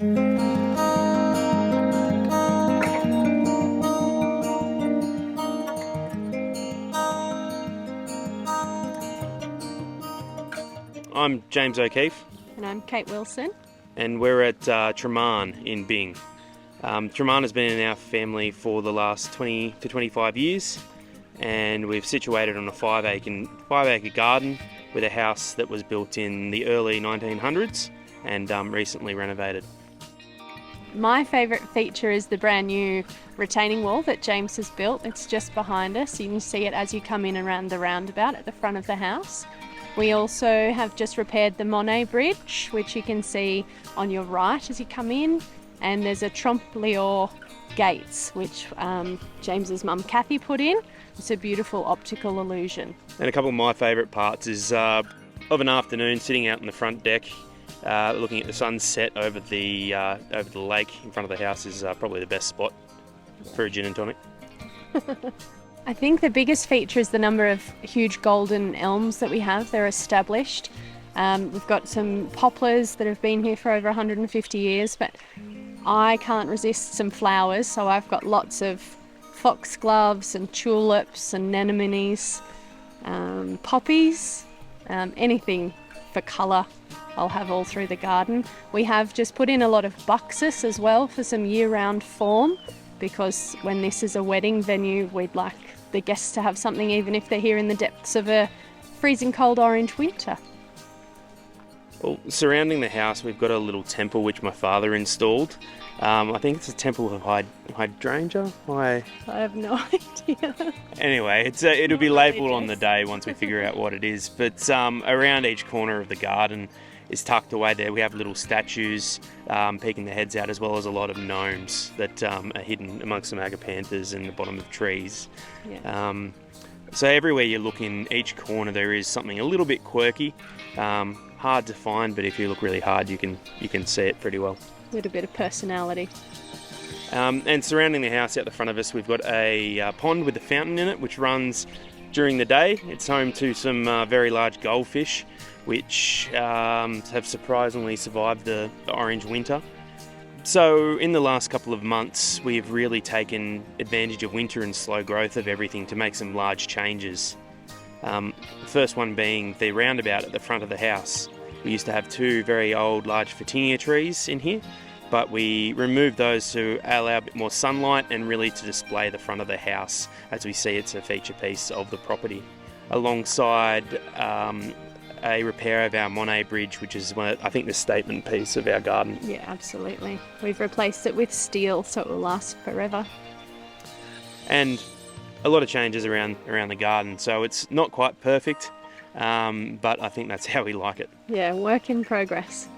I'm James O'Keefe. And I'm Kate Wilson. And we're at Tremearne in Byng. Tremearne has been in our family for the last 20 to 25 years, and we've situated on a 5-acre garden with a house that was built in the early 1900s and recently renovated. My favourite feature is the brand new retaining wall that James has built. It's just behind us. You can see it as you come in around the roundabout at the front of the house. We also have just repaired the Monet Bridge, which you can see on your right as you come in. And there's a Trompe-l'oeil gates, which James's mum Kathy put in. It's a beautiful optical illusion. And a couple of my favourite parts is of an afternoon sitting out on the front deck, looking at the sunset over the lake in front of the house is probably the best spot for a gin and tonic. I think the biggest feature is the number of huge golden elms that we have. They're established. We've got some poplars that have been here for over 150 years, but I can't resist some flowers, so I've got lots of foxgloves and tulips and anemones, poppies, anything for colour I'll have all through the garden. We have just put in a lot of buxus as well for some year-round form, because when this is a wedding venue, we'd like the guests to have something even if they're here in the depths of a freezing cold orange winter. Well, surrounding the house, we've got a little temple which my father installed. I think it's a temple of hydrangea. I have no idea. Anyway, it'll be labelled on the day once we figure out what it is. But around each corner of the garden is tucked away there. We have little statues peeking their heads out, as well as a lot of gnomes that are hidden amongst some agapanthus in the bottom of trees. Yeah. So everywhere you look in each corner, there is something a little bit quirky. Hard to find, but if you look really hard, you can see it pretty well. A little bit of personality. And surrounding the house out the front of us, we've got a pond with a fountain in it, which runs during the day. It's home to some very large goldfish, which have surprisingly survived the orange winter. So in the last couple of months, we've really taken advantage of winter and slow growth of everything to make some large changes. The first one being the roundabout at the front of the house. We used to have two very old large Photinia trees in here, but we removed those to allow a bit more sunlight and really to display the front of the house. As we see, it's a feature piece of the property. Alongside a repair of our Monet Bridge, which is I think the statement piece of our garden. Yeah, absolutely. We've replaced it with steel so it will last forever. And a lot of changes around the garden, so it's not quite perfect, but I think that's how we like it. Yeah, work in progress.